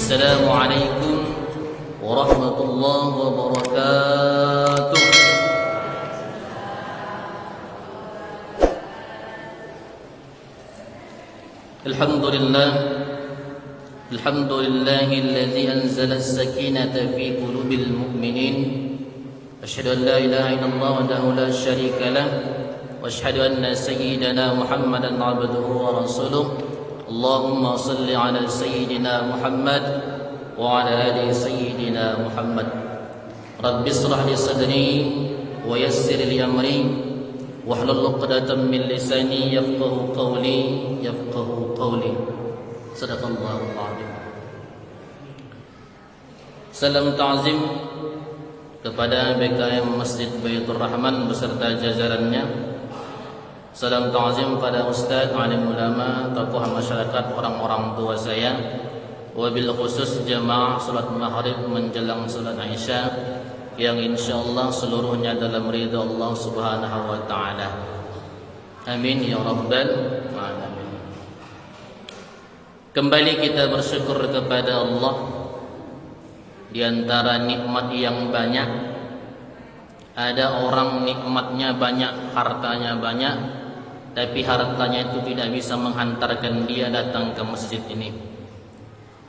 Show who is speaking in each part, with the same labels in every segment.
Speaker 1: Assalamualaikum warahmatullahi wabarakatuh. Alhamdulillahilladzi anzala as-sakinata fi qulubil mu'minin. Asyhadu an la ilaha illallah wahdahu la syarika lah wa asyhadu anna sayyidana Muhammadan 'abduhu wa rasuluh. Allahumma salli ala sayyidina Muhammad wa ala ali sayyidina Muhammad. Rabbi ishrah li sadri wa yassir li amri wahlul 'uqdatam min lisani yafqahu qawli. Sadaqallahul azim. Salam ta'zim kepada BKM Masjid Baitur Rahman beserta jajarannya. Salam ta'zim pada ustaz, alim ulama, tokoh masyarakat, orang-orang tua saya, wabil khusus jamaah salat maghrib menjelang salat Isya yang insyaallah seluruhnya dalam ridha Allah Subhanahu wa taala. Amin ya rabbal alamin. Kembali kita bersyukur kepada Allah. Di antara nikmat yang banyak, ada orang nikmatnya banyak, hartanya banyak, tapi hartanya itu tidak bisa menghantarkan dia datang ke masjid ini.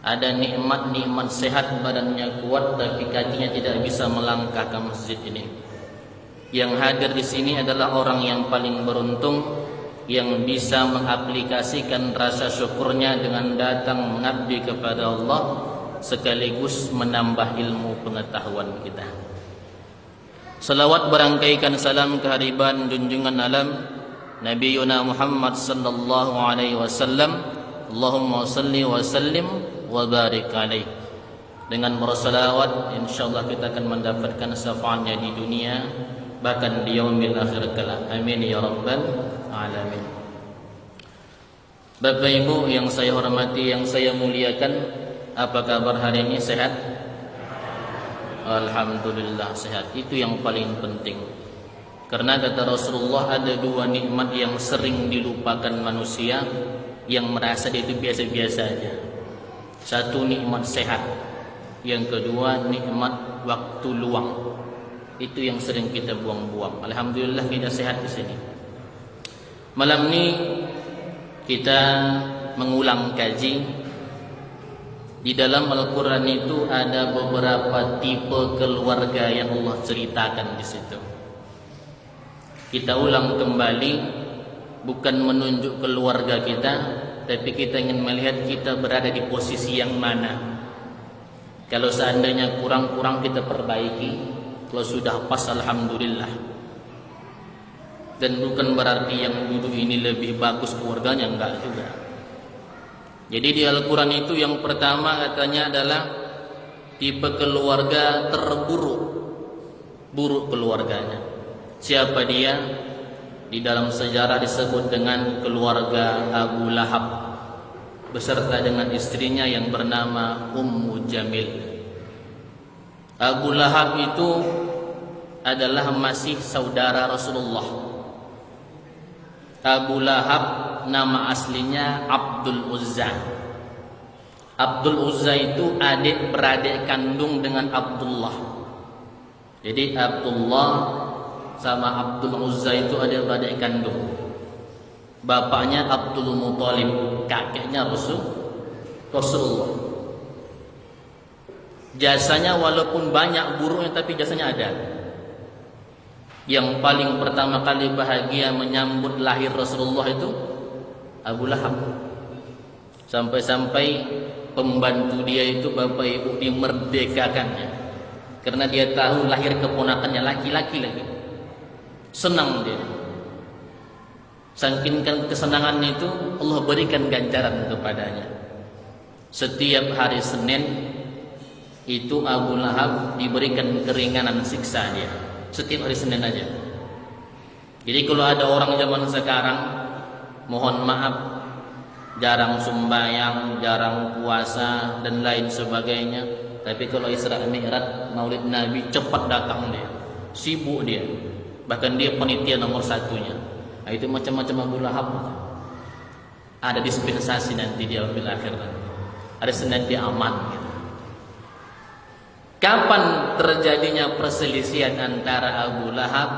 Speaker 1: Ada nikmat sehat, badannya kuat, tapi kakinya tidak bisa melangkah ke masjid ini. Yang hadir di sini adalah orang yang paling beruntung, yang bisa mengaplikasikan rasa syukurnya dengan datang mengabdi kepada Allah, sekaligus menambah ilmu pengetahuan kita. Salawat berangkaikan salam kehadiran junjungan alam Nabi Yuna Muhammad sallallahu alaihi wasallam. Allahumma salli wa sallim wa barik alaih. Dengan bersalawat insyaallah kita akan mendapatkan syafaatnya di dunia bahkan di yaumil akhir kelak. Amin ya rabbal alamin. Bapak Ibu yang saya hormati, yang saya muliakan, apa kabar hari ini? Sehat? Alhamdulillah sehat. Itu yang paling penting. Karena kata Rasulullah, ada dua nikmat yang sering dilupakan manusia, yang merasa dia itu biasa-biasa aja. Satu nikmat sehat, yang kedua nikmat waktu luang. Itu yang sering kita buang-buang. Alhamdulillah kita sehat di sini. Malam ini kita mengulang kaji. Di dalam Al-Quran itu ada beberapa tipe keluarga yang Allah ceritakan di situ. Kita ulang kembali, bukan menunjuk keluarga kita, tapi kita ingin melihat kita berada di posisi yang mana. Kalau seandainya kurang-kurang kita perbaiki, kalau sudah pas alhamdulillah. Dan bukan berarti yang dulu ini lebih bagus keluarganya, enggak juga. Jadi di Al-Quran itu yang pertama katanya adalah tipe keluarga terburuk, buruk keluarganya. Siapa dia? Di dalam sejarah disebut dengan keluarga Abu Lahab beserta dengan istrinya yang bernama Ummu Jamil. Abu Lahab itu adalah masih saudara Rasulullah. Abu Lahab nama aslinya Abdul Uzza. Abdul Uzza itu adik beradik kandung dengan Abdullah. Jadi Abdullah sama Abdul Uzza itu adik beradik kandung. Bapaknya Abdul Muthalib, kakeknya Rasulullah. Jasanya walaupun banyak buruknya, tapi jasanya ada. Yang paling pertama kali bahagia menyambut lahir Rasulullah itu Abu Lahab. Sampai-sampai pembantu dia itu bapak ibu dimerdekakannya, karena dia tahu lahir keponakannya laki-laki lagi. Senang dia. Saking kesenangannya itu Allah berikan ganjaran kepadanya. Setiap hari Senin itu Abu Lahab diberikan keringanan siksa dia. Setiap hari Senin aja. Jadi kalau ada orang zaman sekarang, mohon maaf, jarang sembahyang, jarang puasa dan lain sebagainya, tapi kalau Isra Mi'raj Maulid Nabi cepat datang dia, sibuk dia, bahkan dia panitia nomor satunya. Nah, itu macam-macam Abu Lahab. Ada dispensasi nanti di yaumil akhir nanti. Ada nanti aman gitu. Kapan terjadinya perselisihan antara Abu Lahab,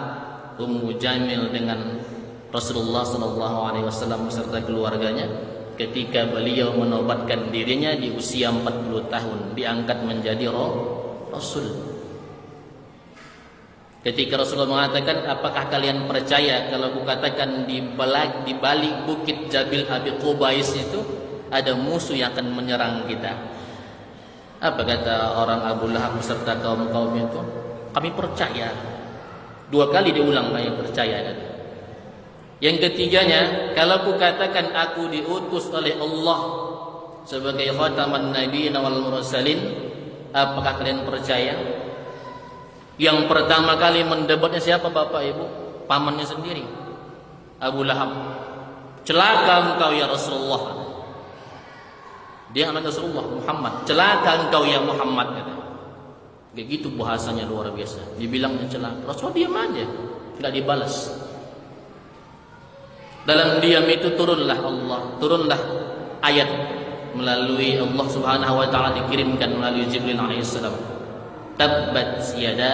Speaker 1: Ummu Jamil dengan Rasulullah SAW beserta keluarganya? Ketika beliau menobatkan dirinya di usia 40 tahun, diangkat menjadi Rasul. Ketika Rasulullah mengatakan, apakah kalian percaya kalau aku katakan di balik bukit Jabil Abi Qubais itu ada musuh yang akan menyerang kita? Apa kata orang Abu Lahab beserta kaum-kaum itu? Kami percaya. 2 kali diulang kami percaya. Yang ketiganya, kalau aku katakan aku diutus oleh Allah sebagai khataman nabiyyin wal mursalin, apakah kalian percaya? Yang pertama kali mendebatnya siapa Bapak Ibu? Pamannya sendiri, Abu Lahab. Celaka engkau ya Rasulullah. Dia anak Rasulullah Muhammad. Celaka engkau ya Muhammad. Kayak gitu bahasanya luar biasa. Dibilangnya celaka. Rasulullah diam aja, tidak dibalas. Dalam diam itu turunlah ayat melalui Allah Subhanahu wa taala, dikirimkan melalui Jibril alaihissalam. Tabbat yada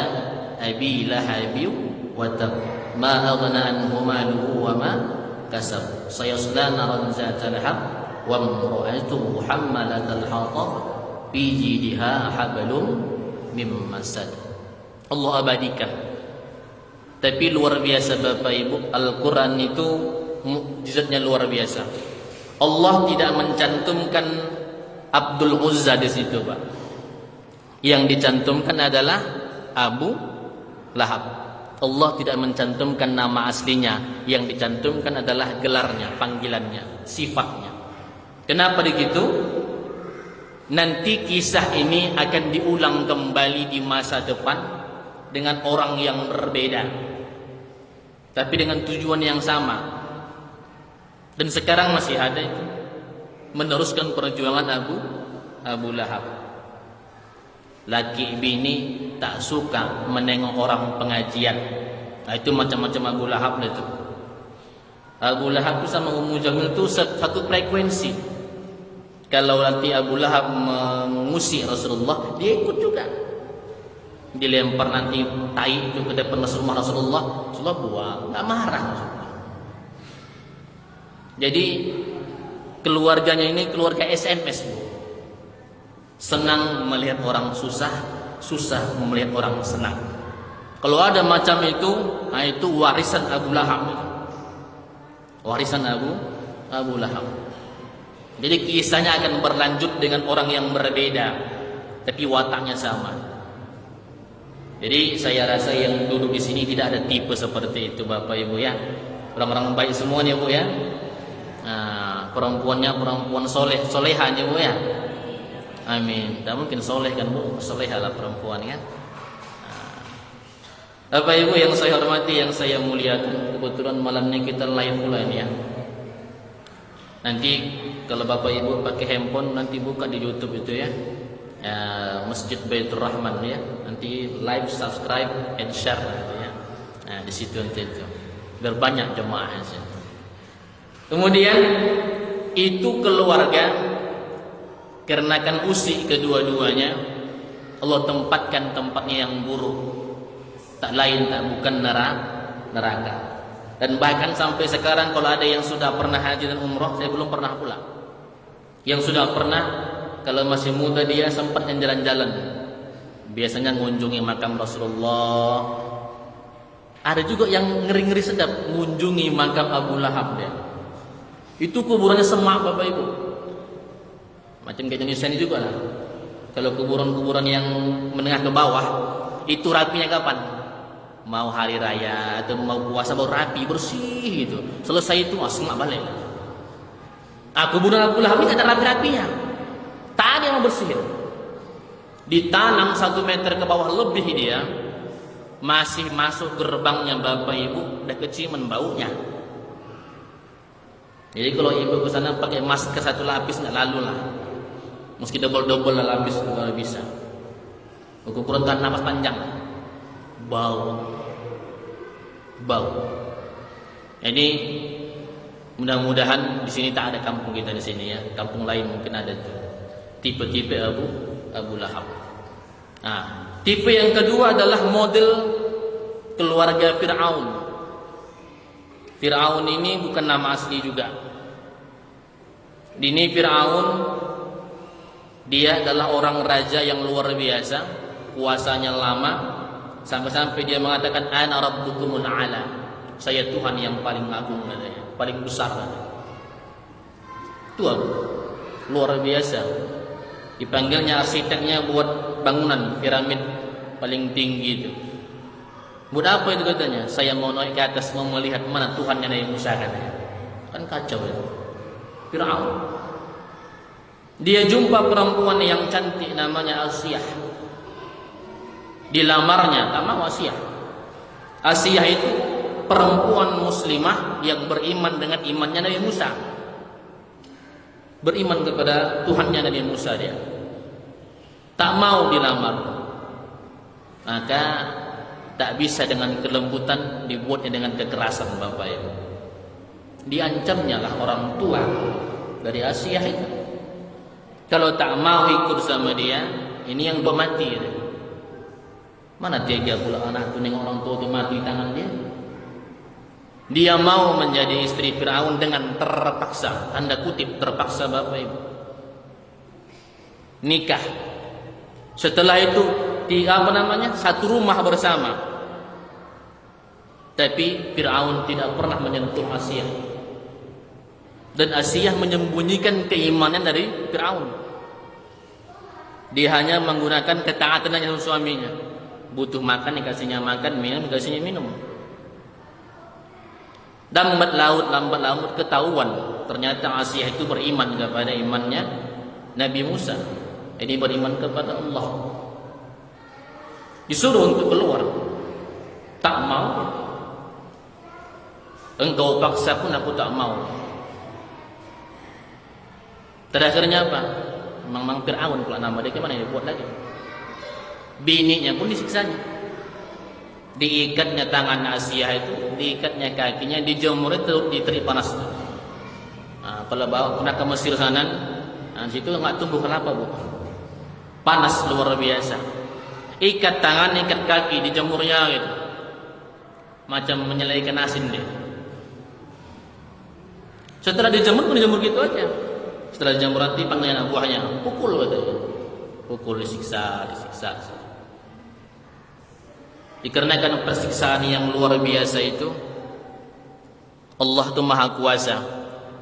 Speaker 1: abi lahabi wa tab ma aghna anhu maluhu wa ma kasab sayasla naran zata lahab wa imra'atuhu hammalatal hatab fi jidha hablum mim masad. Allah abadikan. Tapi luar biasa Bapak Ibu, Al-Quran itu mukjizatnya luar biasa. Allah tidak mencantumkan Abdul Uzza di situ, Pak. Yang dicantumkan adalah Abu Lahab. Allah tidak mencantumkan nama aslinya. Yang dicantumkan adalah gelarnya, panggilannya, sifatnya. Kenapa begitu? Nanti kisah ini akan diulang kembali di masa depan dengan orang yang berbeda, tapi dengan tujuan yang sama. Dan sekarang masih ada itu, meneruskan perjuangan Abu Lahab. Laki bini tak suka menengok orang pengajian. Nah, itu macam-macam Abu Lahab itu. Abu Lahab itu sama Ummu Jamil itu satu frekuensi. Kalau nanti Abu Lahab mengusir Rasulullah, dia ikut juga. Dilempar nanti tai itu ke depan Rasulullah buang, nggak marah Rasulullah. Jadi keluarganya ini keluarga SMS, Bu. Senang melihat orang susah, susah melihat orang senang. Kalau ada macam itu, nah itu warisan Abu Lahab. Warisan Abu Lahab. Jadi kisahnya akan berlanjut dengan orang yang berbeda, tapi wataknya sama. Jadi saya rasa yang duduk di sini tidak ada tipe seperti itu Bapak Ibu ya. Orang-orang baik semuanya Bu ya. Nah, perempuannya perempuan solehahnya Bu ya. Amin. Tak mungkin soleh kan Bu, solehah lah perempuan kan. Bapak Ibu yang saya hormati, yang saya muliakan, kebetulan malam ini kita live pula ini ya. Nanti kalau Bapak Ibu pakai handphone, nanti buka di YouTube itu ya, Masjid Baitur Rahman ya. Nanti live, subscribe, and share gitu ya. Nah di situ nanti itu, biar banyak jemaah. Kemudian itu keluarga. Karena kan usik kedua-duanya, Allah tempatkan tempatnya yang buruk, tak lain tak bukan neraka. Dan bahkan sampai sekarang kalau ada yang sudah pernah haji dan umrah, saya belum pernah pulang. Yang sudah pernah, kalau masih muda dia sempat jalan-jalan, biasanya mengunjungi makam Rasulullah. Ada juga yang ngeri-ngeri sedap mengunjungi makam Abu Lahab dia. Itu kuburannya semak Bapak Ibu. Macam kayak Indonesia ini juga lah. Kalau kuburan-kuburan yang menengah ke bawah, itu rapinya kapan? Mau hari raya atau mau puasa baru rapi, bersih gitu. Selesai itu semak balik. Kuburan Abu Lahab ini tak ada rapi-rapinya. Tak ada yang bersih. Ditanam 1 meter ke bawah lebih dia, masih masuk gerbangnya Bapak Ibu, udah keciuman baunya. Jadi kalau ibu ke sana pakai masker 1 lapis nggak lalu lah. Meski double lah lapis kalau bisa. Ukuran tahan napas panjang. Bau. Jadi mudah-mudahan di sini tak ada kampung kita di sini ya. Kampung lain mungkin ada tuh. Tipe-tipe Abu Lahab. Nah, tipe yang kedua adalah model keluarga Fir'aun. Fir'aun ini bukan nama asli juga. Ini Fir'aun, dia adalah orang raja yang luar biasa, kuasanya lama, sampai-sampai dia mengatakan ana rabbukumul a'la. Saya Tuhan yang paling agung katanya, paling besar katanya. Tuhan luar biasa. Dipanggilnya arsiteknya buat bangunan piramid paling tinggi itu. Buat apa itu katanya? Saya mau naik ke atas, mau melihat mana Tuhannya Nabi Musa katanya. Kan kacau itu. Fir'aun. Dia jumpa perempuan yang cantik namanya Asiyah. Dilamarnya, nama Asiyah. Asiyah itu perempuan muslimah yang beriman dengan imannya Nabi Musa. Beriman kepada Tuhannya Nabi Musa dia. Tak mau dilamar. Maka tak bisa dengan kelembutan, dibuatnya dengan kekerasan Bapak Ibu. Diancamnya lah orang tua dari Asiyah itu. Kalau tak mau ikut sama dia, ini yang mati. Mana tega pula anak tu nengok orang tua tu mati di tangan dia. Dia mau menjadi istri Fir'aun dengan terpaksa, tanda kutip terpaksa Bapak Ibu. Nikah. Setelah itu satu rumah bersama. Tapi Fir'aun tidak pernah menyentuh Asiyah. Dan Asiyah menyembunyikan keimanan dari Fir'aun. Dia hanya menggunakan ketaatan dengan suaminya. Butuh makan dikasihnya makan, minum dikasihnya minum. Lambat laut ketahuan ternyata Asiyah itu beriman kepada imannya Nabi Musa. Ini beriman kepada Allah. Disuruh untuk keluar, tak mau. Engkau paksa pun aku tak mau. Terakhirnya apa? Memang Fir'aun pula nama dia, kemana dia buat lagi. Bininya pun disiksanya. Diikatnya tangan Asiyah itu, diikatnya kakinya, dijemur itu di terik panas. Nah, kalau bawa pernah ke Mesir sana, nah, situ nggak tumbuh kelapa bu, panas luar biasa. Ikat tangan, ikat kaki, dijemurnya gitu, macam menyelaikan asin dia. Setelah dijemur pun dijemur gitu aja. Setelah dijemur nanti panggil anak buahnya, pukul katanya, pukul disiksa. Dikarenakan persiksaan yang luar biasa itu, Allah itu Maha Kuasa.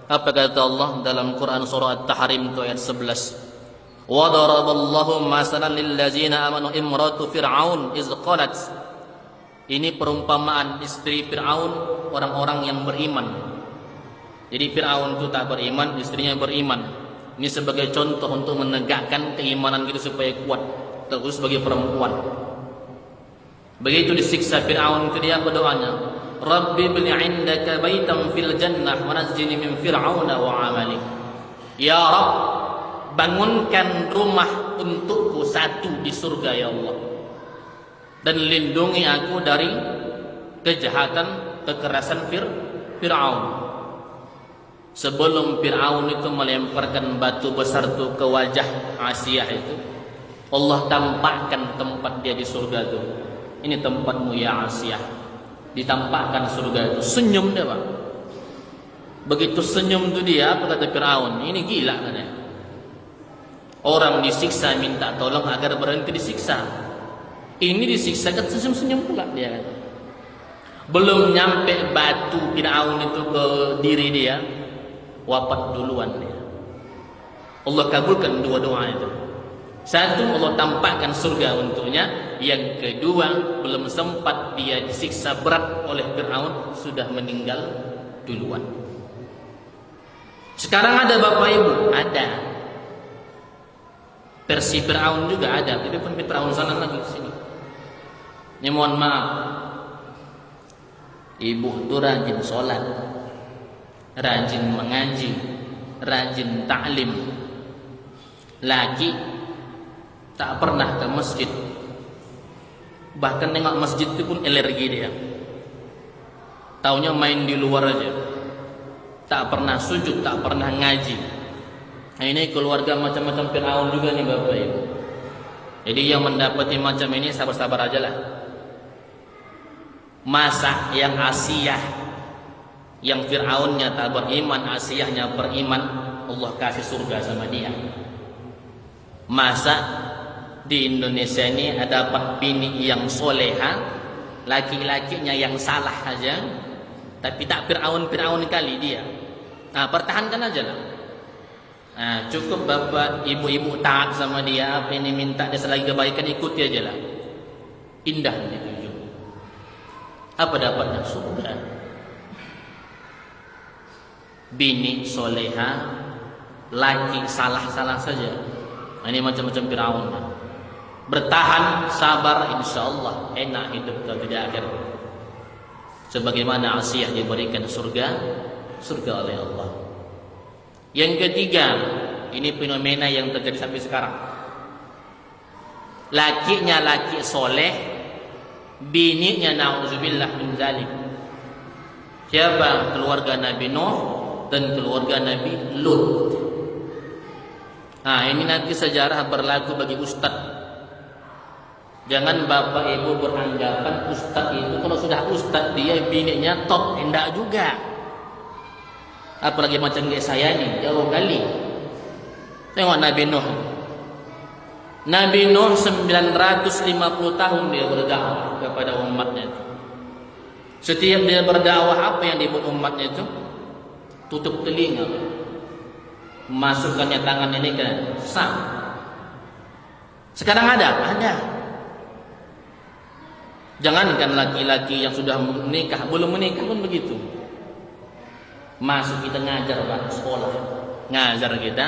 Speaker 1: Apa kata Allah dalam Quran surah At-Tahrim ayat 11? Wa daraballahu masalan lil ladzina amanu imratu fir'aun iz qalat. Ini perumpamaan istri Fir'aun, orang-orang yang beriman. Jadi Fir'aun itu tak beriman, istrinya beriman. Ini sebagai contoh untuk menegakkan keimanan kita supaya kuat, terus sebagai perempuan. Begitu disiksa Fir'aun itu dia berdoanya, Rabbi bili indaka baitan fil jannah wa najjini min fir'auna wa amali. Ya Rabb, bangunkan rumah untukku satu di surga ya Allah, dan lindungi aku dari kejahatan, kekerasan Fir'aun. Sebelum Fir'aun itu melemparkan batu besar itu ke wajah Asiyah itu, Allah tampakkan tempat dia di surga itu. Ini tempatmu ya Asiyah. Ditampakkan surga itu. Senyum dia Pak. Begitu senyum itu dia, apa kata Fir'aun? Ini gila katanya. Orang disiksa minta tolong agar berhenti disiksa. Ini disiksa kan senyum-senyum pula dia. Belum nyampe batu Fir'aun itu ke diri dia, wafat duluan dia. Allah kabulkan dua doa itu. Satu, Allah tampakkan surga untuknya. Yang kedua, belum sempat dia disiksa berat oleh Fir'aun, sudah meninggal duluan. Sekarang ada Bapak Ibu, ada versi Fir'aun juga ada, tapi pun Fir'aun sana lagi sini. Ini mohon maaf, ibu itu rajin sholat, rajin mengaji, rajin ta'lim. Laki tak pernah ke masjid, bahkan tengok masjid itu pun alergi dia. Taunya main di luar aja, tak pernah sujud, tak pernah ngaji. Nah, ini keluarga macam-macam Fir'aun juga nih Bapak Ibu. Jadi yang mendapati macam ini sabar-sabar aja lah. Masa yang Asiyah, yang Fir'aunnya tak beriman, Asiyahnya beriman, Allah kasih surga sama dia. Masa di Indonesia ini ada dapat bini yang soleha, laki-lakinya yang salah aja, tapi tak Fir'aun kali dia. Nah, pertahankan aja lah. Nah, cukup bapak ibu-ibu taat sama dia, apa ini minta dia selagi kebaikan, ikuti aja lah. Indah dituju. Apa dapatnya? Surga. Bini soleha, laki salah-salah saja. Nah, ini macam-macam Fir'aun. Bertahan, sabar, insya Allah enak hidup kalau di akhir. Sebagaimana Asiyah diberikan surga oleh Allah. Yang ketiga, ini fenomena yang terjadi sampai sekarang. Lakinya laki soleh, bininya na'udzubillah min zalik. Siapa? Keluarga Nabi Nuh dan keluarga Nabi Lut. Nah, ini nanti sejarah berlaku bagi ustadz. Jangan bapak ibu beranggapan ustadz itu kalau sudah ustadz dia bininya top, enggak juga. Apalagi macam kayak saya nih, jauh kali. Tengok Nabi Nuh. Nabi Nuh 950 tahun dia berdakwah kepada umatnya itu. Setiap dia berdakwah, apa yang dibuat umatnya itu? Tutup telinga. Masukkannya tangan ini ke sang. Sekarang ada. Jangankan laki-laki yang sudah menikah, belum menikah pun begitu. Masuk kita ngajar Pak, sekolah. Ngajar kita,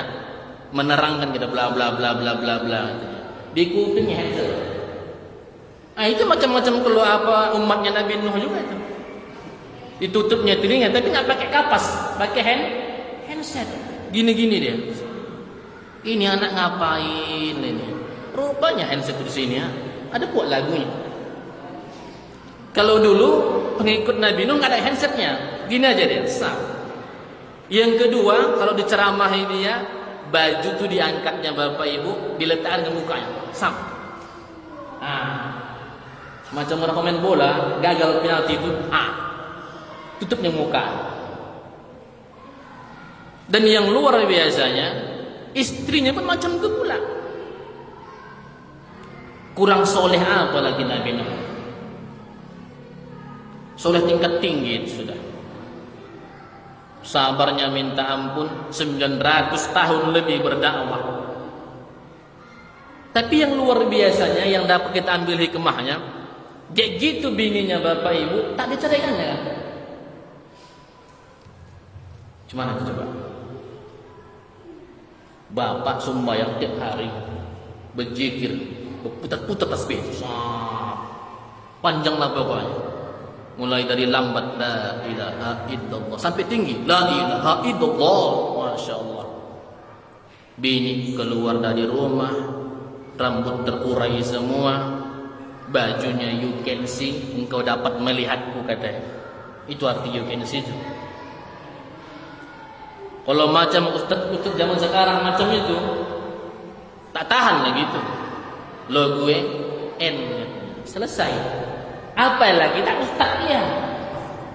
Speaker 1: menerangkan kita bla bla bla bla bla bla. Di kupingnya handset. Ah, itu macam-macam kalau apa umatnya Nabi Nuh juga itu. Ditutupnya telinga tapi nggak pakai kapas, pakai handset. Gini-gini dia. Ini anak ngapain ini? Rupanya handset di sini ya. Ada buat lagunya. Kalau dulu pengikut Nabi Nuh nggak ada handsetnya, gini aja dia, sah. Yang kedua, kalau diceramahi dia, baju tuh diangkatnya bapak ibu, diletakkan ke mukanya, sah. Macam orang pemain bola, gagal penalti itu, tutupnya muka. Dan yang luar biasanya, istrinya pun macam itu pula. Kurang soleh apa lagi Nabi Nuh? Soleh tingkat tinggi itu sudah. Sabarnya minta ampun, 900 tahun lebih berdakwah. Tapi yang luar biasanya yang dapat kita ambil hikmahnya, gitu bininya bapak ibu tak diceraikan ya kan? Cuma itu coba. Bapak sembahyang tiap hari, berzikir, berputar-putar tasbih, panjanglah pokoknya. Mulai dari lambat la ilaha illallah sampai tinggi la ilaha illallah, masya Allah. Bini keluar dari rumah, rambut terurai semua, bajunya you can see, engkau dapat melihatku katanya. Itu arti you can see itu. Kalau macam ustaz zaman sekarang macam itu tak tahan lagi itu. Lo gue selesai. Apa lagi tak ustaz dia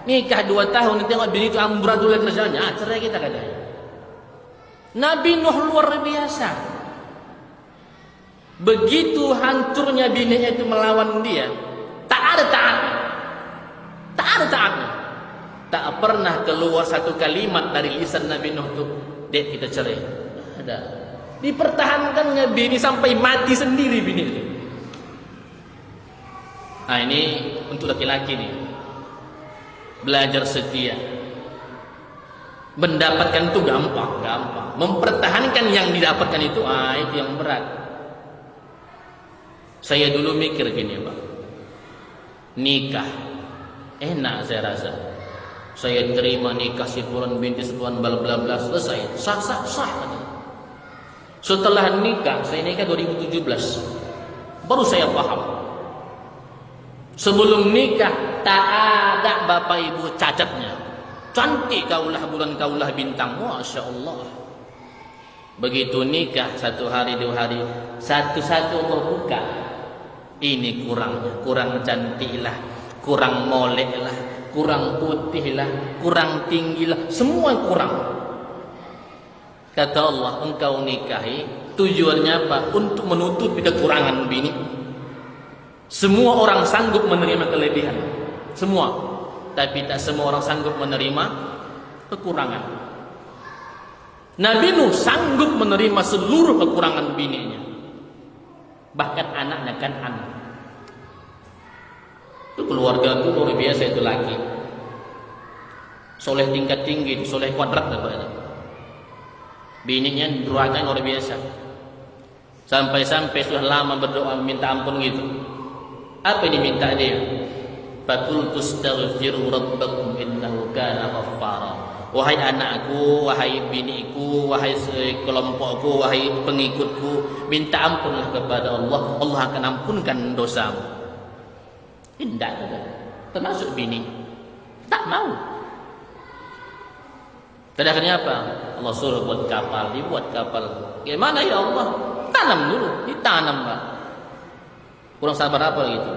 Speaker 1: nikah 2 tahun tengok bini itu amburadul kerjanya, cerai kita katanya. Nabi Nuh luar biasa. Begitu hancurnya bininya itu melawan dia, tak ada taatnya. Tak pernah keluar satu kalimat dari lisan Nabi Nuh itu, "Dek, kita cerai." Ada. Dipertahankannya bini sampai mati sendiri bini itu. Nah, ini untuk laki-laki nih. Belajar setia. Mendapatkan itu gampang. Mempertahankan yang didapatkan itu yang berat. Saya dulu mikir gini, Pak. Nikah enak saya rasa. Saya terima nikah si fulan binti sepuan bla bla bla, selesai. Sah. Setelah nikah, saya nikah 2017. Baru saya paham. Sebelum nikah tak ada bapak ibu cacatnya. Cantik kaulah bulan kaulah bintang, masya Allah. Begitu nikah 1 hari 2 hari, satu-satu Allah buka. Ini kurang cantik lah, kurang molek lah, kurang putih lah, kurang tinggi lah, semua kurang. Kata Allah, engkau nikahi tujuannya apa? Untuk menutupi kekurangan bini. Semua orang sanggup menerima kelebihan, semua, tapi tak semua orang sanggup menerima kekurangan. Nabi Nuh sanggup menerima seluruh kekurangan bininya, bahkan anaknya Kan'an. Itu keluarga itu luar biasa, itu laki soleh tingkat tinggi, soleh kuadrat apa. Bininya durhaka luar biasa, sampai-sampai sudah lama berdoa minta ampun gitu. Apa yang diminta dia? Faqultu astaghfiru rabbakum innahu kana ghaffara. Wahai anakku, wahai biniku, wahai kelompokku, wahai pengikutku, minta ampunlah kepada Allah. Allah akan ampunkan dosamu. Tidak, termasuk bini tak mau. Terakhirnya apa? Allah suruh buat kapal, dibuat kapal. Gimana ya Allah? Tanam dulu, ditanam Pak. Kurang sabar apa gitu?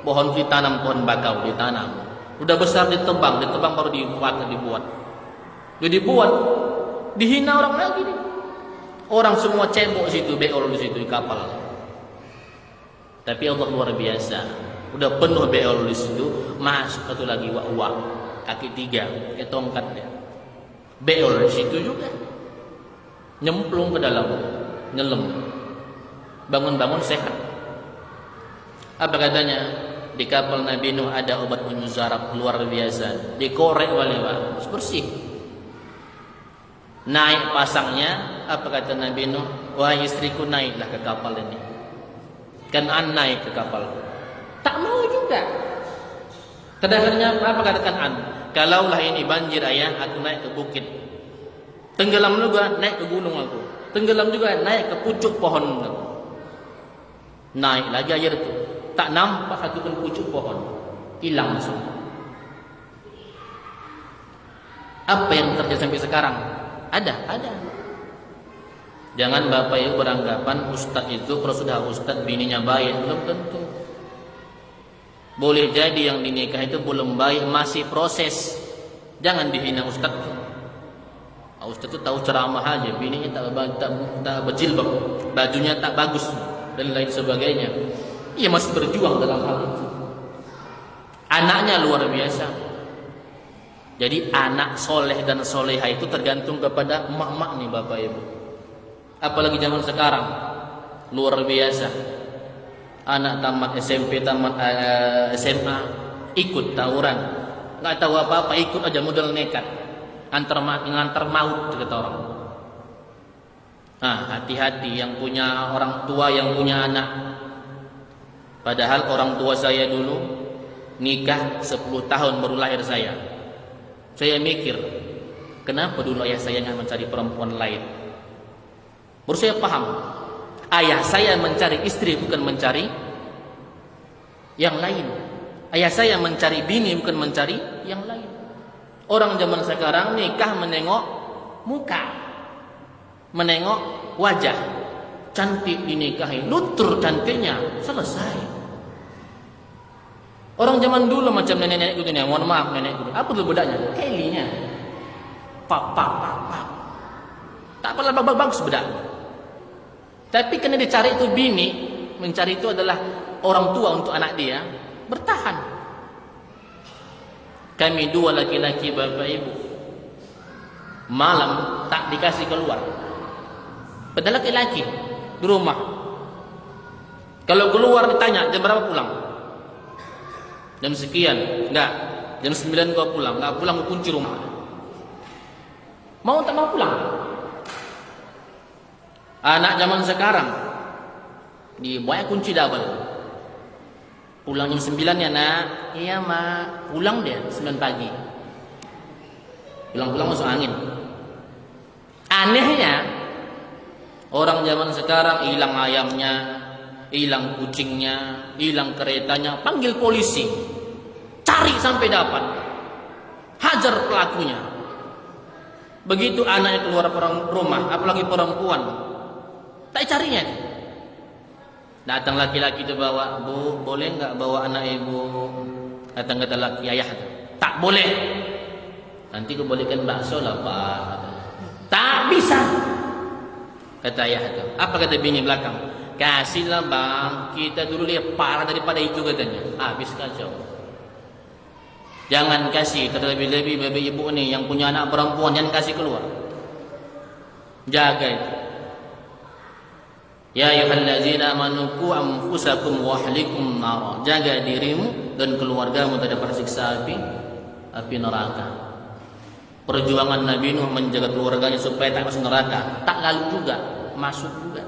Speaker 1: Pohon ditanam, pohon bakau ditanam. Udah besar ditebang baru dibuat. Jadi dibuat, dihina orang lagi nih. Orang semua cebok situ, beol di situ di kapal. Tapi Allah luar biasa. Udah penuh beol di situ, masuk satu lagi wak kaki 3, kayak tongkat dia. Beol di situ juga. Nyemplung ke dalam, nyelam. Bangun-bangun sehat. Apa katanya? Di kapal Nabi Nuh ada obat mujarab luar biasa. Dikorek oleh Pak, bersih. Naik pasangnya, apa kata Nabi Nuh? Wahai istriku, naiklah ke kapal ini. Kan'an naik ke kapal. Tak mau juga. Terakhirnya apa kata Kan'an? Kalaulah ini banjir ayah, aku naik ke bukit. Tenggelam juga, naik ke gunung aku. Tenggelam juga, naik ke pucuk pohon aku. Naik lagi air itu. Tak nampak satu pun pucuk pohon. Hilang semua. Apa yang terjadi sampai sekarang? Ada. Jangan Bapak Ibu beranggapan ustaz itu kalau sudah ustaz bininya baik, belum tentu. Boleh jadi yang dinikah itu belum baik, masih proses. Jangan dihina ustaz. Ustaz itu tahu ceramah aja, bininya tak berjilbab, bajunya tak bagus dan lain sebagainya. Ia masih berjuang dalam hal itu. Anaknya luar biasa. Jadi anak soleh dan soleha itu tergantung kepada emak-emak nih Bapak Ibu. Apalagi zaman sekarang luar biasa. Anak tamat SMP, tamat SMA ikut tawuran, nggak tahu apa-apa, ikut aja modal nekat, ngantar maut kata orang. Nah, hati-hati yang punya orang tua, yang punya anak. Padahal orang tua saya dulu nikah 10 tahun baru lahir saya. Saya mikir, kenapa dulu ayah saya nggak mencari perempuan lain? Baru saya paham, ayah saya mencari istri bukan mencari yang lain. Ayah saya mencari bini bukan mencari yang lain. Orang zaman sekarang nikah menengok muka, menengok wajah. Cantik dinikahi, luntur cantiknya, selesai. Orang zaman dulu macam nenek-nenek gitu nih, mohon maaf nenek dulu. Apa tuh bedanya? Kelinya. Pak. Tak apalah bagus bedak. Tapi kena dicari itu bini, mencari itu adalah orang tua untuk anak dia, bertahan. Kami 2 laki-laki Bapak Ibu. Malam tak dikasih keluar. Padahal laki-laki di rumah. Kalau keluar ditanya jam berapa pulang? Jam sekian. Enggak. Jam 9 kau pulang. Enggak pulang, kau kunci rumah. Mau tak mau pulang? Anak zaman sekarang dibawa kunci double. Pulang jam 9 ya nak. Iya mak. Pulang dia 9 pagi. Pulang-pulang masuk angin. Anehnya orang zaman sekarang hilang ayamnya, hilang kucingnya, hilang keretanya, panggil polisi, cari sampai dapat, hajar pelakunya. Begitu anaknya keluar rumah, apalagi perempuan, tak carinya. Datang laki-laki itu bawa, "Bu, boleh nggak bawa anak ibu?" Datang kata laki, "Ayah, tak boleh. Nanti aku bolehkan bakso lah, Pak." Tak bisa. Kata ayah itu. Apa kata bini belakang? "Kasihlah bang, kita dulu lihat parah daripada itu," katanya. Habis kacau. Jangan kasih, terlebih-lebih baby ibu nih yang punya anak perempuan, jangan kasih keluar. Jaga itu. Ya ayyuhallazina amanu qu anfusakum wa ahlikum nar. Jaga dirimu dan keluargamu dari siksa api neraka. Perjuangan Nabi Nuh menjaga keluarganya supaya tak masuk neraka, tak lalu juga, masuk juga.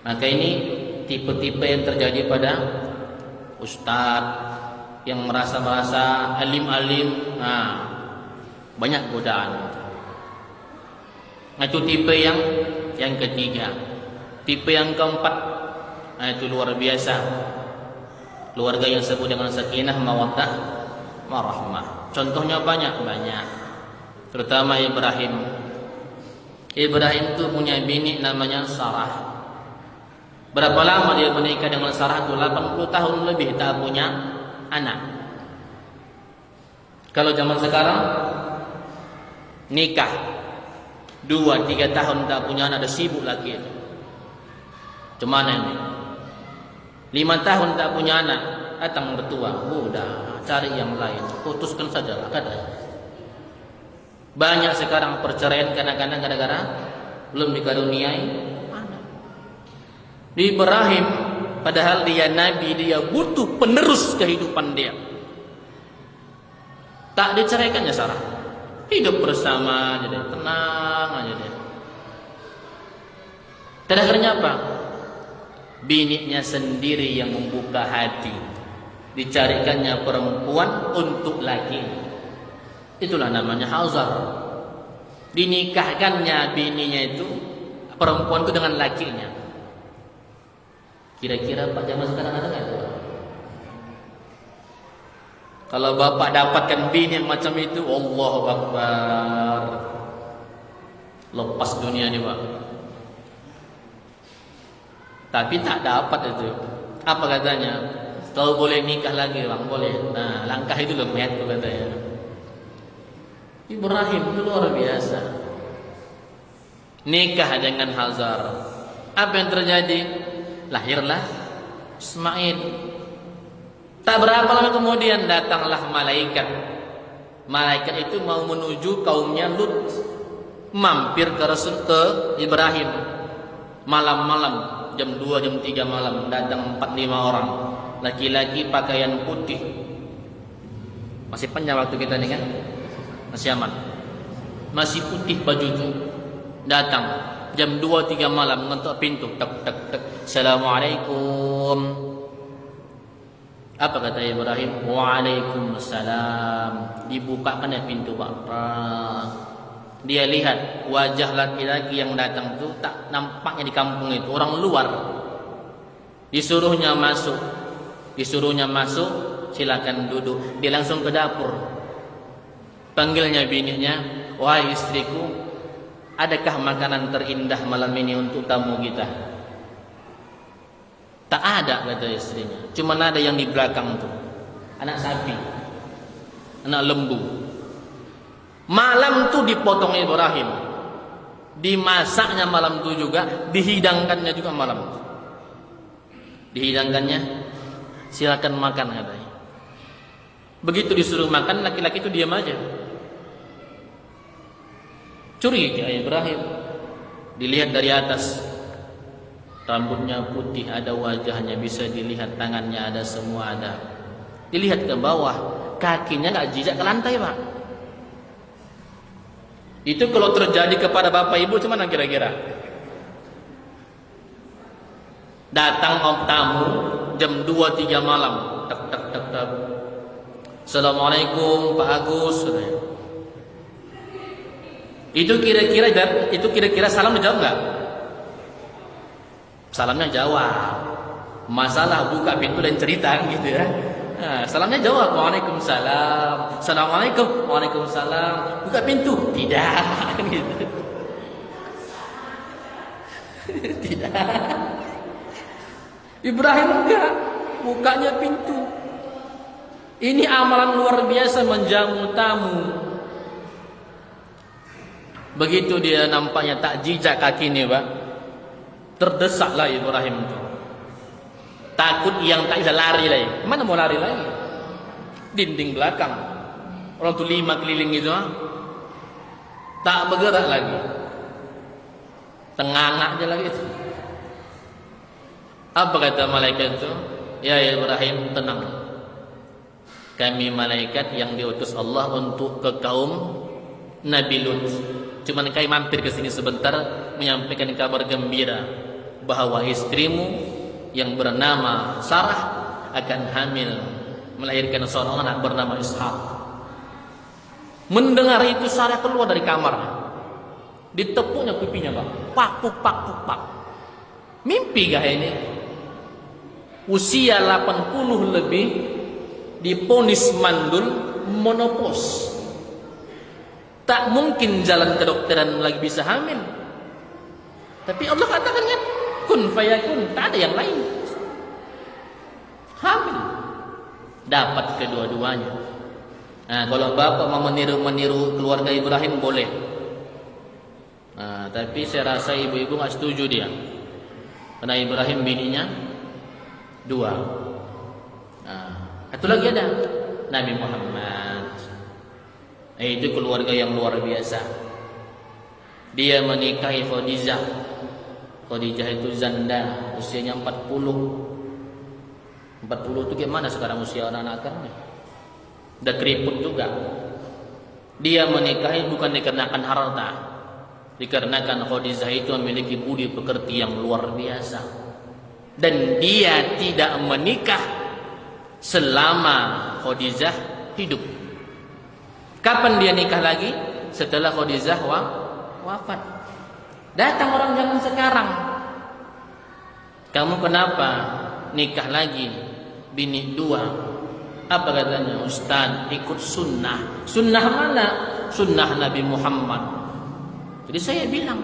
Speaker 1: Maka ini tipe-tipe yang terjadi pada ustadz yang merasa alim-alim, banyak godaan. Nah, itu tipe yang ketiga. Tipe yang keempat, itu luar biasa. Keluarga yang disebut dengan sakinah, mawaddah, warahmah. Contohnya banyak. Terutama Ibrahim. Ibrahim itu punya bini namanya Sarah. Berapa lama dia menikah dengan Sarah? 80 tahun lebih tak punya anak. Kalau zaman sekarang nikah 2-3 tahun tak punya anak, ada sibuk lagi. Cuman ini 5 tahun tak punya anak, datang bertua, udah cari yang lain, putuskan saja katanya. Banyak sekarang perceraian kadang-kadang gara-gara belum dikaruniai anak. Ibrahim, padahal dia nabi, dia butuh penerus kehidupan dia. Tak diceraikannya Sarah. Hidup bersama aja deh, tenang aja deh. Dan akhirnya apa? Bininya sendiri yang membuka hati. Dicarikannya perempuan untuk laki. Itulah namanya Hazar. Dinikahkannya bininya itu, perempuan itu dengan lakinya. Kira-kira Pak zaman sekarang ada nggak? Kalau bapak dapatkan bini yang macam itu, Allahu Akbar, lepas dunia ini Pak. Tapi tak dapat itu. Apa katanya? Kau boleh nikah lagi bang, boleh. Nah, langkah itu lemet katanya. Ibrahim itu luar biasa. Nikah dengan Hazar. Apa yang terjadi? Lahirlah Ismail. Tak berapa lama kemudian datanglah malaikat. Malaikat itu mau menuju kaumnya Lut, mampir ke Ibrahim. Malam-malam, jam 2, jam 3 malam, datang 4-5 orang. Laki-laki pakaian putih. Masih panjang waktu kita nih kan? Masih aman. Masih putih baju itu. Datang jam 2-3 malam, ngetok pintu, tek tek tek. Assalamualaikum. Apa kata Ibrahim? Waalaikumsalam. Dibukakan ya pintu Pak. Dia lihat wajah laki-laki yang datang itu tak nampaknya di kampung itu, orang luar. Disuruhnya masuk, silakan duduk. Dia langsung ke dapur. Panggilnya bininya, "Wahai istriku, adakah makanan terindah malam ini untuk tamu kita?" Tak ada kata istrinya. Cuma ada yang di belakang tuh, anak sapi, anak lembu. Malam tuh dipotong Ibrahim, dimasaknya malam tuh juga, dihidangkannya juga malam. Dihidangkannya, silakan makan katanya. Begitu disuruh makan, laki-laki itu diam aja. Curiga Ibrahim. Dilihat dari atas, rambutnya putih, ada wajahnya, bisa dilihat tangannya, ada semua ada. Dilihat ke bawah, kakinya nggak jejak ke lantai Pak. Itu kalau terjadi kepada bapak ibu cuman kira-kira. Datang om tamu jam 2-3 malam, tek tek tek tek. Assalamualaikum Pak Agus. Itu kira-kira salam dijawab nggak? Salamnya jawab. Masalah buka pintu dan cerita gitu ya. Nah, salamnya jawab, Waalaikumsalam. Assalamualaikum, Waalaikumsalam. Buka pintu, tidak. Gitu. Tidak. Ibrahim enggak, bukanya pintu. Ini amalan luar biasa menjamu tamu. Begitu dia nampaknya tak jijak kaki nih, Pak. Terdesaklah Ibrahim itu. Takut yang tak bisa lari lagi. Mana mau lari lagi? Dinding belakang. Orang tu 5 keliling itu, tak bergerak lagi. Tengangak aja lagi itu. Apa kata malaikat itu? Ya Ibrahim, tenang. Kami malaikat yang diutus Allah untuk ke kaum Nabi Lut. Cuman kami mampir ke sini sebentar menyampaikan kabar gembira bahwa istrimu yang bernama Sarah akan hamil, melahirkan seorang anak bernama Ishak. Mendengar itu Sarah keluar dari kamarnya. Ditepuknya pipinya, Pak. Pak, puk, pak, puk, pak. Mimpi gak ini? Usia 80 lebih, diponis mandul, menopause. Tak mungkin jalan kedokteran lagi bisa hamil. Tapi Allah katakan kan, kun fayakun, tak ada yang lain. Hamil. Dapat kedua-duanya. Nah, kalau bapak mau meniru keluarga Ibrahim boleh. Nah, tapi saya rasa ibu-ibu nggak setuju dia. Karena Ibrahim bininya 2. Nah, satu lagi ada Nabi Muhammad. Itu keluarga yang luar biasa. Dia menikahi Khadijah. Khadijah itu janda, usianya 40. 40 itu gimana sekarang usia anak-anak kan? Udah keriput juga. Dia menikahi bukan dikarenakan harta, dikarenakan Khadijah itu memiliki budi pekerti yang luar biasa. Dan dia tidak menikah selama Khadijah hidup. Kapan dia nikah lagi? Setelah Khadijah wafat. Datang orang zaman sekarang. Kamu kenapa nikah lagi? Bini 2. Apa katanya? Ustaz, ikut sunnah. Sunnah mana? Sunnah Nabi Muhammad. Jadi saya bilang,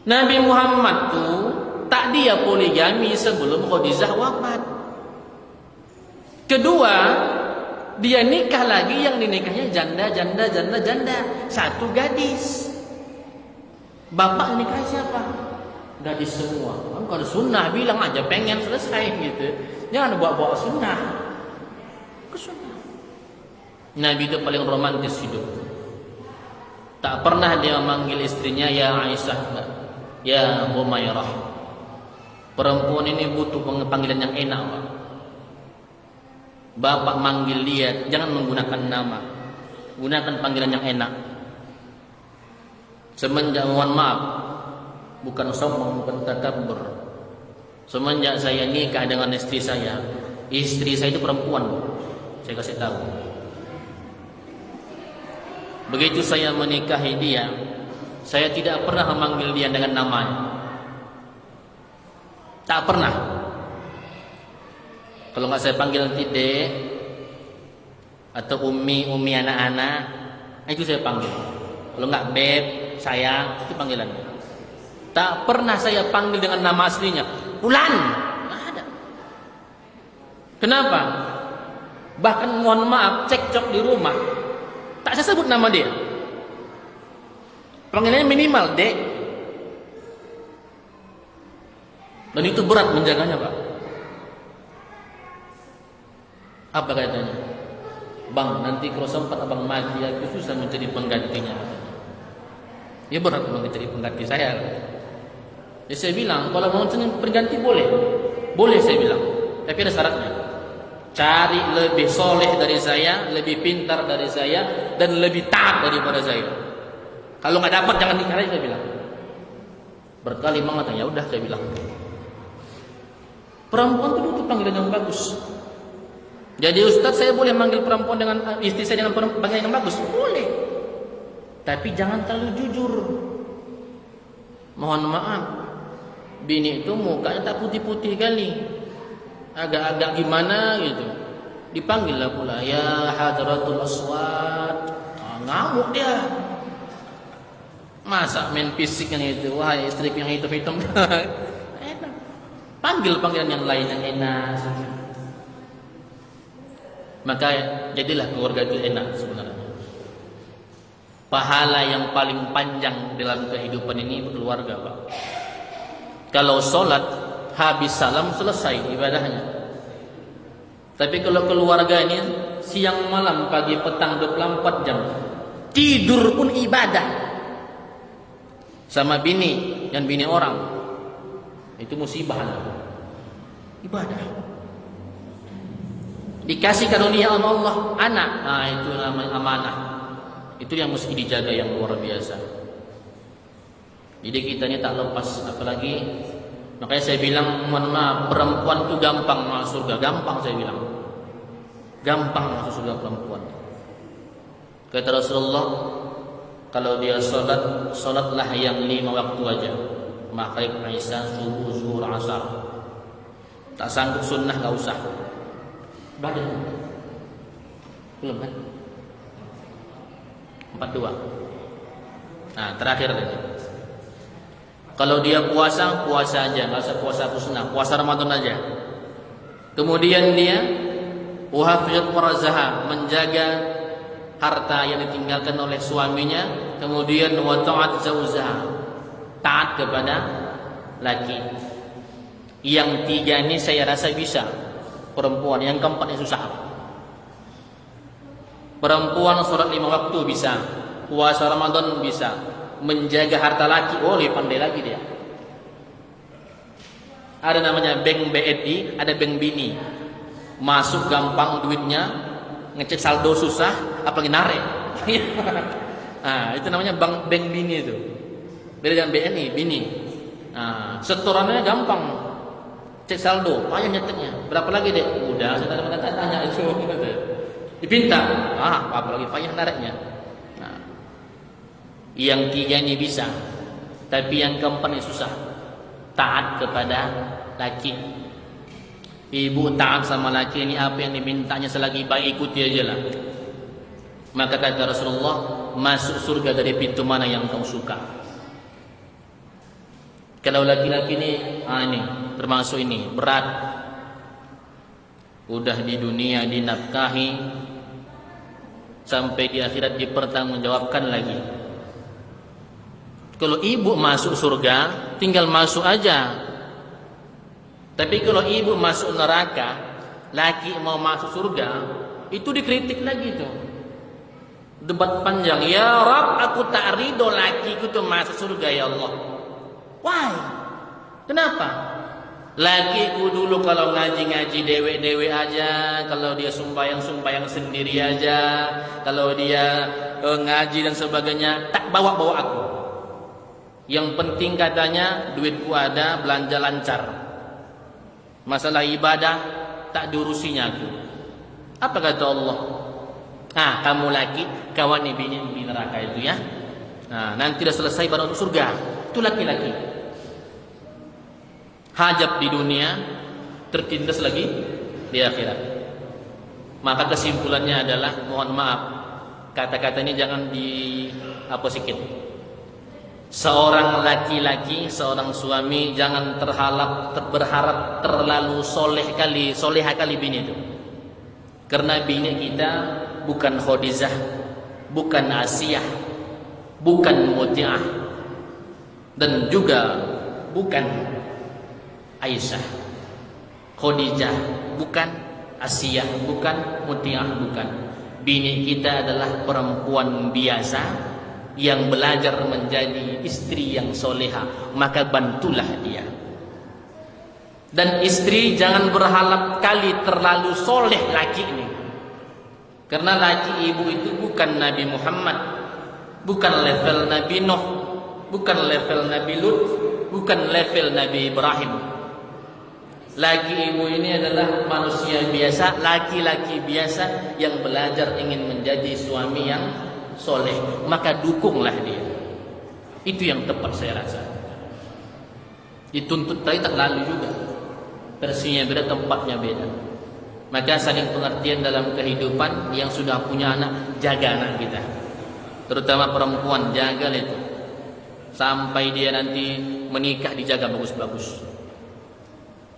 Speaker 1: Nabi Muhammad tuh tak dia poligami sebelum Khadijah wafat. Kedua, dia nikah lagi, yang dinikahnya janda. Satu gadis. Bapak nikah siapa? Gadis semua. Kalau sunnah bilang aja pengen selesai gitu. Jangan bawa-bawa sunnah. Ke sunnah. Nabi itu paling romantis hidup. Tak pernah dia memanggil istrinya ya Aisyah, ya Umairah. Perempuan ini butuh panggilan yang enak, Pak. Bapak manggil dia jangan menggunakan nama, gunakan panggilan yang enak. Semenjak, mohon maaf, bukan sombong, bukan takabur. Semenjak saya nikah dengan istri saya itu perempuan, saya kasih tahu. Begitu saya menikahi dia, saya tidak pernah memanggil dia dengan namanya. Tak pernah. Kalau nggak saya panggil nanti Dek atau Umi anak-anak, itu saya panggil. Kalau nggak Beb, sayang, itu panggilannya. Tak pernah saya panggil dengan nama aslinya. Fulan, nggak ada. Kenapa? Bahkan mohon maaf, cekcok di rumah, tak saya sebut nama dia. Panggilannya minimal Dek. Dan itu berat menjaganya, Pak. Apa katanya? Bang, nanti kalau sempat abang mati, aku susah mencari penggantinya. Ya berat mencari pengganti saya. Ya saya bilang, kalau mau mencari pengganti boleh. Boleh saya bilang. Tapi ada syaratnya. Cari lebih soleh dari saya, lebih pintar dari saya, dan lebih taat daripada saya. Kalau nggak dapat jangan nikah, saya bilang. Berkali mengatakan, ya udah saya bilang. Perempuan itu butuh panggilan yang bagus. Jadi Ustaz, saya boleh manggil perempuan dengan istri saya dengan panggilan yang bagus? Boleh. Tapi jangan terlalu jujur. Mohon maaf, bini itu mukanya tak putih-putih kali, agak-agak gimana gitu. Dipanggil lah pula, ya hadratul aswad. Ngamuk dia. Masa main fisik yang itu, wahai istri yang hitam-hitam. Enak. Panggil panggilan yang lain yang enak. Maka jadilah keluarga itu enak sebenarnya. Pahala yang paling panjang dalam kehidupan ini berkeluarga, Pak. Kalau sholat habis salam selesai ibadahnya. Tapi kalau keluarga ini siang malam pagi petang 24 jam, tidur pun ibadah. Sama bini dan bini orang, itu musibah. Ibadah. Dikasih karunia Allah anak, nah itu namanya amanah. Itu yang mesti dijaga yang luar biasa. Jadi kita ini tak lepas, apalagi makanya saya bilang, mohon maaf, perempuan itu gampang masuk surga, gampang saya bilang. Gampang masuk surga perempuan. Kata Rasulullah, kalau dia sholat, sholatlah yang 5 waktu aja. Maghrib, isya, subuh, zuhur, asar. Tak sanggup sunnah, gak usah. Badan belum kan? 42. Nah, terakhir tadi. Kalau dia puasa, puasa aja, nggak usah puasa sunnah, puasa Ramadan aja. Kemudian dia wahafiyat warazaha, menjaga harta yang ditinggalkan oleh suaminya. Kemudian wa ta'at zauzaha, taat kepada laki. Yang 3 ini saya rasa bisa perempuan, yang keempat yang susah. Perempuan sholat 5 waktu bisa, puasa Ramadan bisa, menjaga harta laki, oh lebih pandai lagi dia. Ada namanya bank BNI, ada bank bini. Masuk gampang duitnya, ngecek saldo susah, apalagi narik. Nah, itu namanya bank bini itu. Beda dengan BNI, bini. Nah, setorannya gampang. Cek saldo, payah nyeteknya. Berapa lagi deh? Udah, saya tanya itu. Dipinta, apalagi payah nariknya. Nah, yang 3 ini bisa, tapi yang keempat ini susah. Taat kepada laki. Ibu taat sama laki ini, apa yang dimintanya selagi baik ikuti aja lah. Maka kata Rasulullah, masuk surga dari pintu mana yang kau suka. Kalau laki-laki ini, ini termasuk ini berat. Udah di dunia dinafkahi, sampai di akhirat dipertanggungjawabkan lagi. Kalau ibu masuk surga, tinggal masuk aja. Tapi kalau ibu masuk neraka, laki mau masuk surga, itu dikritik lagi tuh. Debat panjang, ya Rabb, aku tak ridho lakiku tuh masuk surga ya Allah. Why? Kenapa? Lakiku dulu kalau ngaji-ngaji dewe-dewe aja, kalau dia sumbayang sendiri aja, kalau dia ngaji dan sebagainya, tak bawa-bawa aku. Yang penting katanya duitku ada, belanja lancar. Masalah ibadah tak diurusinya aku. Apa kata Allah? Kamu laki, kawan ibunya di neraka itu ya. Nah, nanti dah selesai baru surga. Itu laki-laki. Hajab di dunia, tertindas lagi di akhirat. Maka kesimpulannya adalah, mohon maaf, kata-kata ini jangan sikit. Seorang laki-laki, seorang suami jangan berharap terlalu soleha kali bini itu. Karena bini kita bukan Khadijah, bukan Asiyah, bukan Muti'ah, dan juga bukan Aisyah. Khadijah bukan, Asiyah bukan, Muti'ah bukan. Bini kita adalah perempuan biasa yang belajar menjadi istri yang soleha, maka bantulah dia. Dan istri jangan berharap kali terlalu soleh laki ini. Karena laki ibu itu bukan Nabi Muhammad, bukan level Nabi Nuh, bukan level Nabi Lut, bukan level Nabi Ibrahim. Laki ibu ini adalah manusia biasa, laki-laki biasa yang belajar ingin menjadi suami yang soleh. Maka dukunglah dia. Itu yang tepat saya rasa. Dituntut tadi tak lalu juga. Versinya beda, tempatnya beda. Maka saling pengertian dalam kehidupan. Yang sudah punya anak, jaga anak kita, terutama perempuan, jaga itu sampai dia nanti menikah, dijaga bagus-bagus.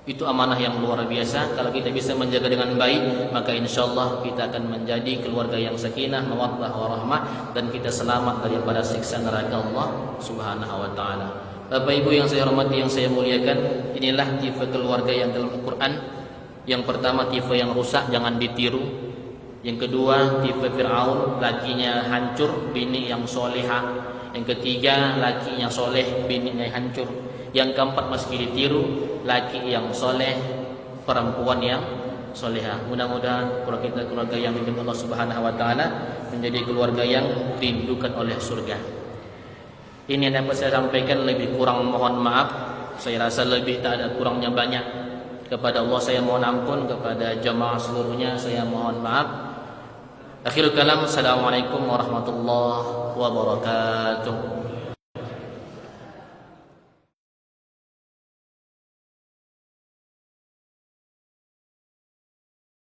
Speaker 1: Itu amanah yang luar biasa. Kalau kita bisa menjaga dengan baik, maka insyaallah kita akan menjadi keluarga yang sakinah, mawaddah warahmah, dan kita selamat daripada siksa neraka Allah Subhanahu wa taala. Bapak Ibu yang saya hormati, yang saya muliakan, inilah tipe keluarga yang dalam Al-Qur'an. Yang pertama, tipe yang rusak, jangan ditiru. Yang kedua, tipe Fir'aun, lakinya hancur, bini yang solehah. Yang ketiga, lakinya soleh, bininya hancur. Yang keempat, meski ditiru, laki yang soleh, perempuan yang solehah. Mudah-mudahan keluarga kita keluarga yang diridhoi Allah Subhanahu wa taala, menjadi keluarga yang dirindukan oleh surga. Ini yang dapat saya sampaikan, lebih kurang mohon maaf. Saya rasa lebih tak ada kurangnya banyak. Kepada Allah saya mohon ampun, kepada jamaah seluruhnya saya mohon maaf. Akhirul kalam, assalamualaikum warahmatullahi wabarakatuh.